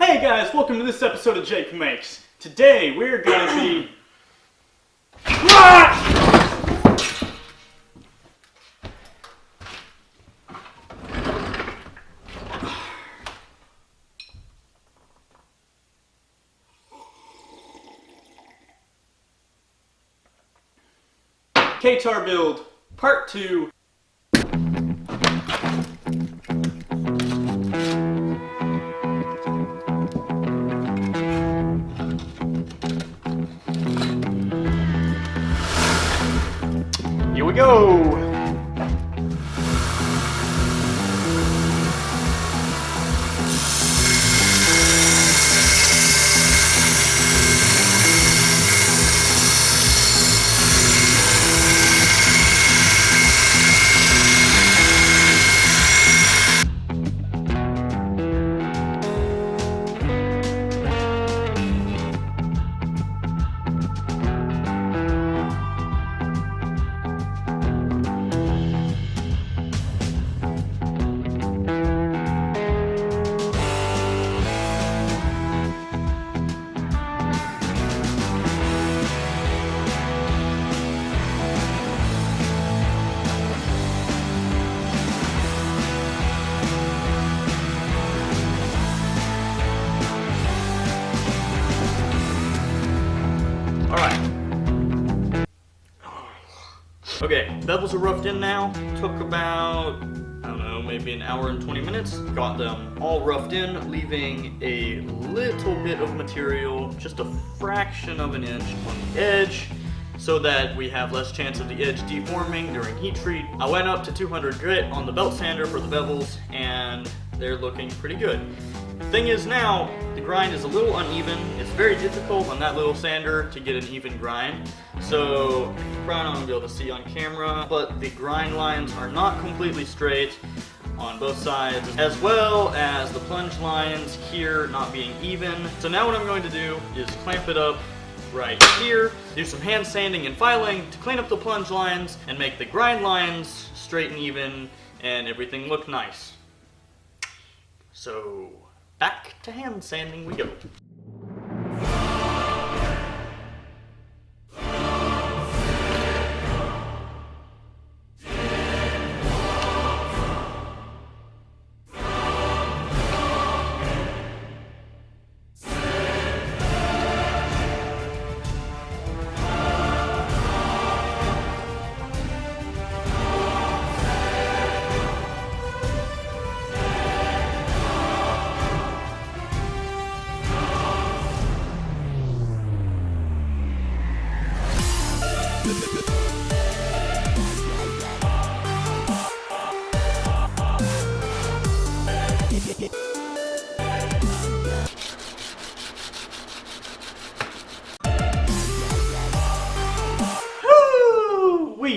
Hey guys, welcome to this episode of Jake Makes. Today we're going to be... KATAR build, part 2. Here we go! Okay, bevels are roughed in now. Took about, I don't know, maybe an hour and 20 minutes. Got them all roughed in, leaving a little bit of material, just a fraction of an inch on the edge, so that we have less chance of the edge deforming during heat treat. I went up to 200 grit on the belt sander for the bevels, and they're looking pretty good. Thing is now, the grind is a little uneven. It's very difficult on that little sander to get an even grind. So, you're probably not going to be able to see on camera, but the grind lines are not completely straight on both sides, as well as the plunge lines here not being even. So now what I'm going to do is clamp it up right here, do some hand sanding and filing to clean up the plunge lines and make the grind lines straight and even and everything look nice. So, back to hand sanding we go.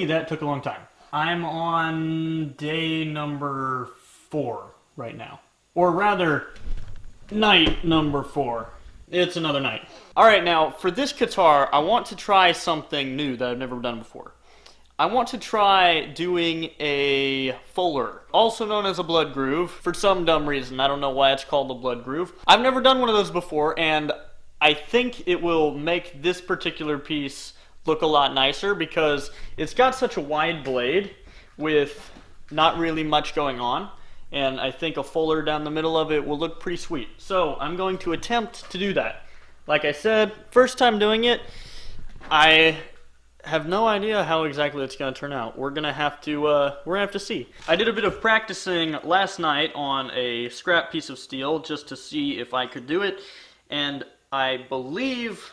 That took a long time. I'm on day number 4 right now. Or rather, night number 4. It's another night. Alright, now, for this guitar, I want to try something new that I've never done before. I want to try doing a fuller, also known as a blood groove, for some dumb reason. I don't know why it's called a blood groove. I've never done one of those before, and I think it will make this particular piece look a lot nicer because it's got such a wide blade with not really much going on, and I think a fuller down the middle of it will look pretty sweet. So I'm going to attempt to do that. Like I said, first time doing it, I have no idea how exactly it's going to turn out. We're gonna have to see. I did a bit of practicing last night on a scrap piece of steel just to see if I could do it, and I believe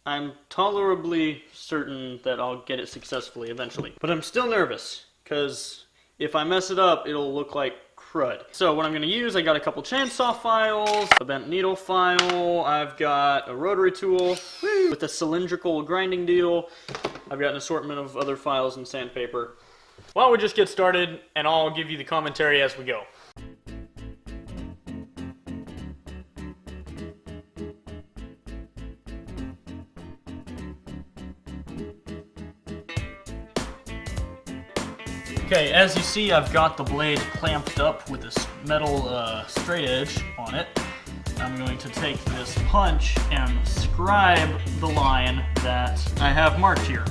I'm tolerably certain that I'll get it successfully eventually. But I'm still nervous, because if I mess it up, it'll look like crud. So what I'm going to use, I got a couple chainsaw files, a bent needle file, I've got a rotary tool with a cylindrical grinding deal, I've got an assortment of other files and sandpaper. Why don't we just get started, and I'll give you the commentary as we go. Okay, as you see, I've got the blade clamped up with this metal straight edge on it. I'm going to take this punch and scribe the line that I have marked here.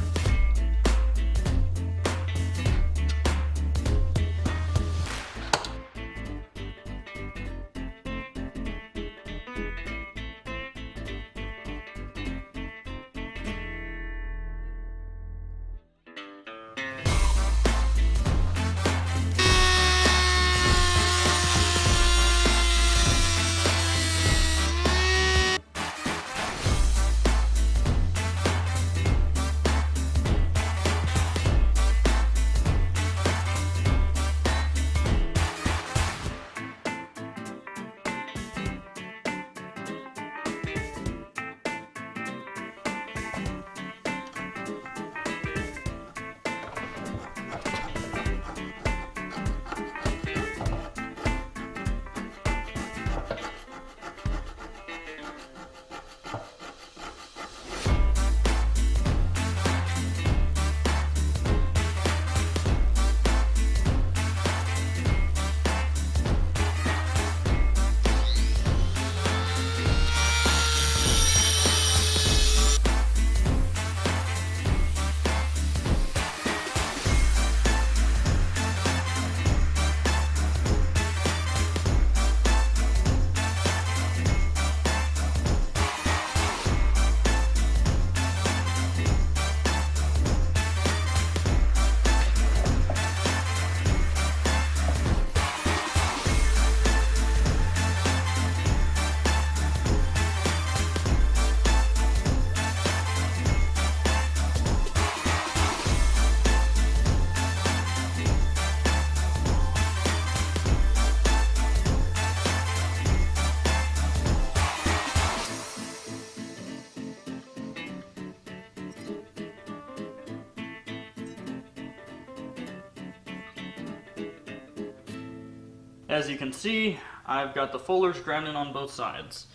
As you can see, I've got the fullers grounded on both sides.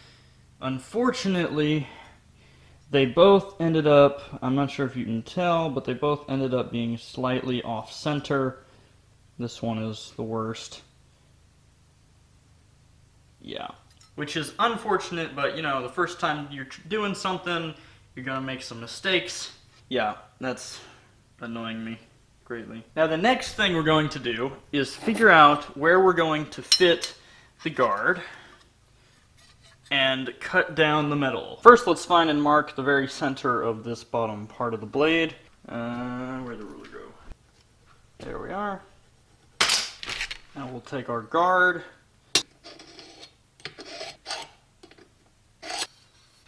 Unfortunately, they both ended up, I'm not sure if you can tell, but they both ended up being slightly off center. This one is the worst. Yeah. Which is unfortunate, but you know, the first time you're doing something, you're gonna make some mistakes. Yeah, that's annoying me greatly. Now the next thing we're going to do is figure out where we're going to fit the guard and cut down the metal. First, let's find and mark the very center of this bottom part of the blade. Where'd the ruler go? There we are. Now we'll take our guard.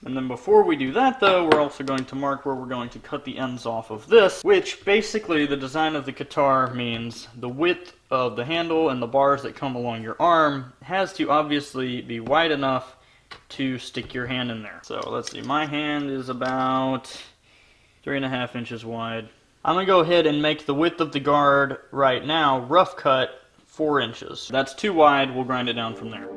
And then before we do that though, we're also going to mark where we're going to cut the ends off of this, which basically the design of the Katar means the width of the handle and the bars that come along your arm has to obviously be wide enough to stick your hand in there. So let's see, my hand is about 3.5 inches wide. I'm gonna go ahead and make the width of the guard right now, rough cut, 4 inches. That's too wide, we'll grind it down from there.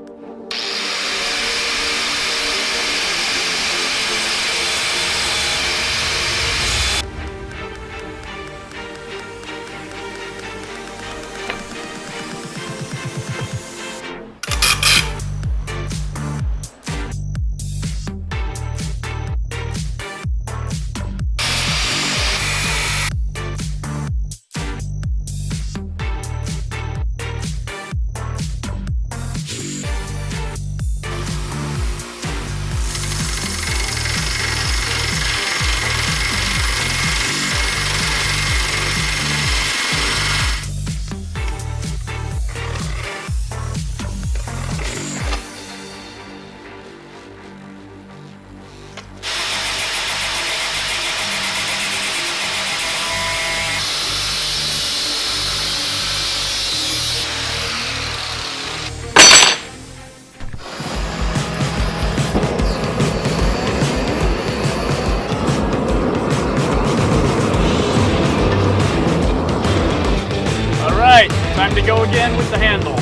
Time to go again with the handle.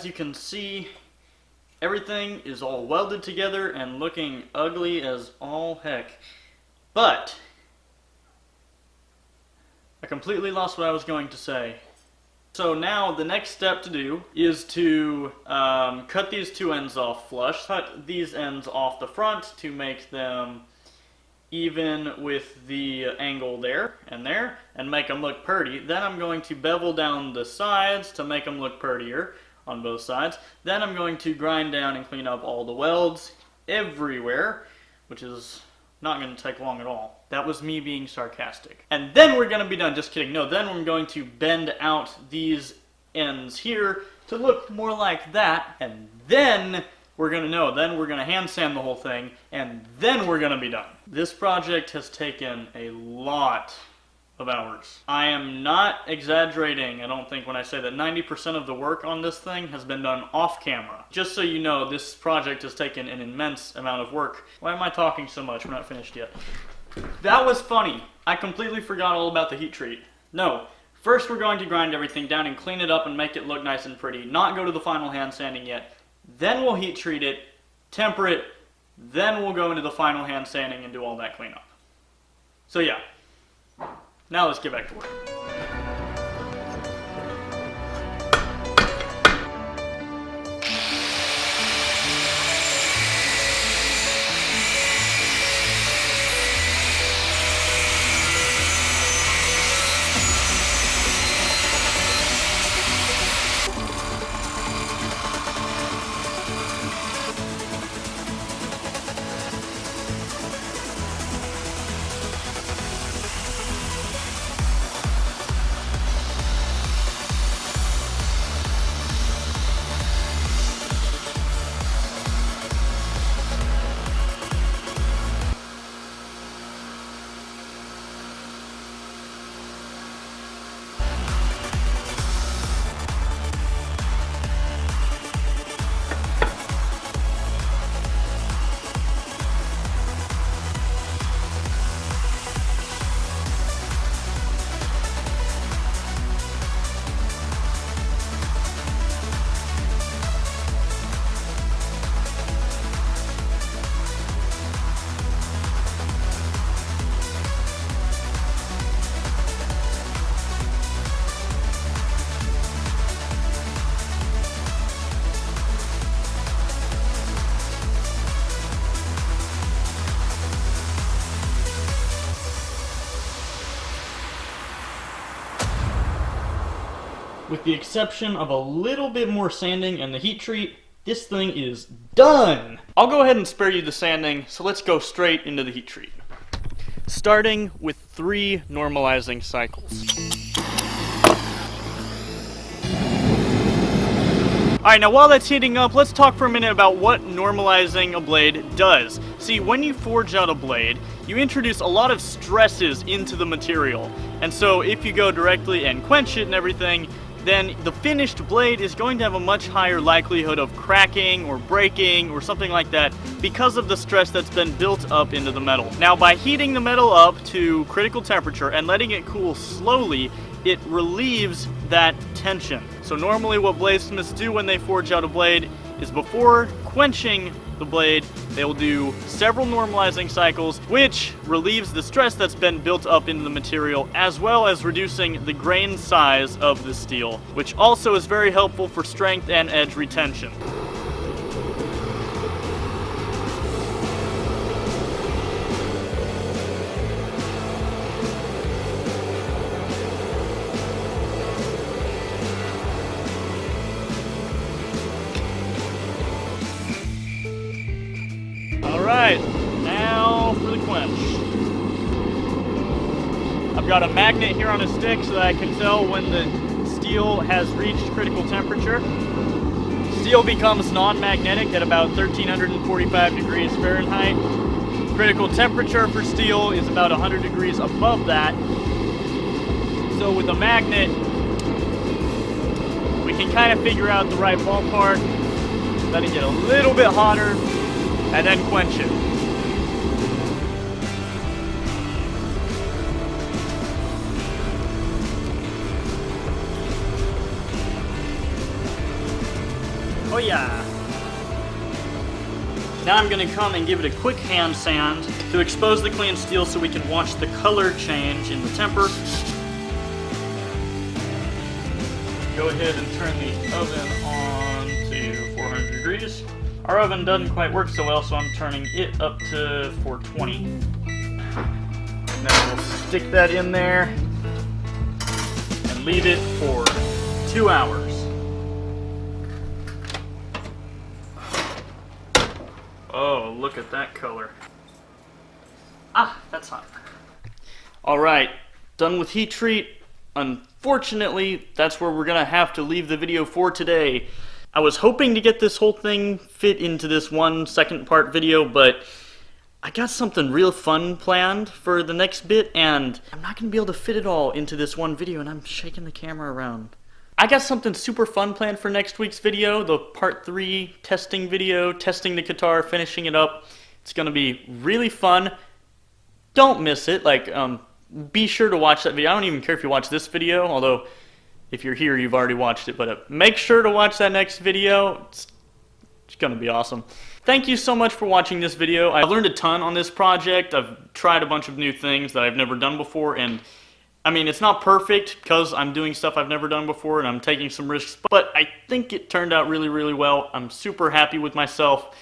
as you can see, everything is all welded together and looking ugly as all heck. But I completely lost what I was going to say. So now the next step to do is to cut these two ends off flush. Cut these ends off the front to make them even with the angle there, and make them look pretty. Then I'm going to bevel down the sides to make them look prettier on both sides. Then I'm going to grind down and clean up all the welds everywhere, which is not going to take long at all. That was me being sarcastic. And then we're going to be done. Just kidding. No, then I'm going to bend out these ends here to look more like that. And then we're going to hand sand the whole thing. And then we're going to be done. This project has taken a lot of hours. I am not exaggerating, I don't think, when I say that 90% of the work on this thing has been done off camera. Just so you know, this project has taken an immense amount of work. Why am I talking so much? We're not finished yet. That was funny. I completely forgot all about the heat treat. No. First we're going to grind everything down and clean it up and make it look nice and pretty. Not go to the final hand sanding yet. Then we'll heat treat it, temper it, then we'll go into the final hand sanding and do all that cleanup. So yeah. Now let's get back to work. With the exception of a little bit more sanding and the heat treat, this thing is done! I'll go ahead and spare you the sanding, so let's go straight into the heat treat. Starting with 3 normalizing cycles. Alright, now while that's heating up, let's talk for a minute about what normalizing a blade does. See, when you forge out a blade, you introduce a lot of stresses into the material. And so if you go directly and quench it and everything, then the finished blade is going to have a much higher likelihood of cracking or breaking or something like that because of the stress that's been built up into the metal. Now, by heating the metal up to critical temperature and letting it cool slowly, it relieves that tension. So normally what bladesmiths do when they forge out a blade is before quenching the blade, they will do several normalizing cycles, which relieves the stress that's been built up into the material, as well as reducing the grain size of the steel, which also is very helpful for strength and edge retention. Alright, now for the quench. I've got a magnet here on a stick so that I can tell when the steel has reached critical temperature. Steel becomes non-magnetic at about 1345 degrees Fahrenheit. Critical temperature for steel is about 100 degrees above that. So with a magnet, we can kind of figure out the right ballpark, let it get a little bit hotter, and then quench it. yeah. Now I'm going to come and give it a quick hand sand to expose the clean steel so we can watch the color change in the temper. Go ahead and turn the oven on to 400 degrees. Our oven doesn't quite work so well, so I'm turning it up to 420. Now we'll stick that in there and leave it for 2 hours. Oh, look at that color. Ah, that's hot. Alright, done with heat treat. Unfortunately, that's where we're gonna have to leave the video for today. I was hoping to get this whole thing fit into this one second part video, but I got something real fun planned for the next bit, and I'm not gonna be able to fit it all into this one video, and I'm shaking the camera around. I got something super fun planned for next week's video, the part 3 testing video, testing the guitar, finishing it up. It's gonna be really fun. Don't miss it. Be sure to watch that video. I don't even care if you watch this video, although if you're here, you've already watched it, but make sure to watch that next video. It's gonna be awesome. Thank you so much for watching this video. I've learned a ton on this project. I've tried a bunch of new things that I've never done before, and I mean, it's not perfect because I'm doing stuff I've never done before and I'm taking some risks, but I think it turned out really, really well. I'm super happy with myself.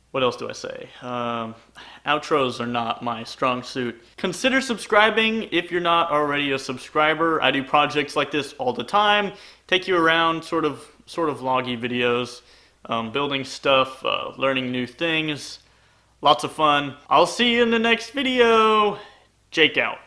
What else do I say? Outros are not my strong suit. Consider subscribing if you're not already a subscriber. I do projects like this all the time. Take you around, sort of vloggy videos, building stuff, learning new things. Lots of fun. I'll see you in the next video. Jake out.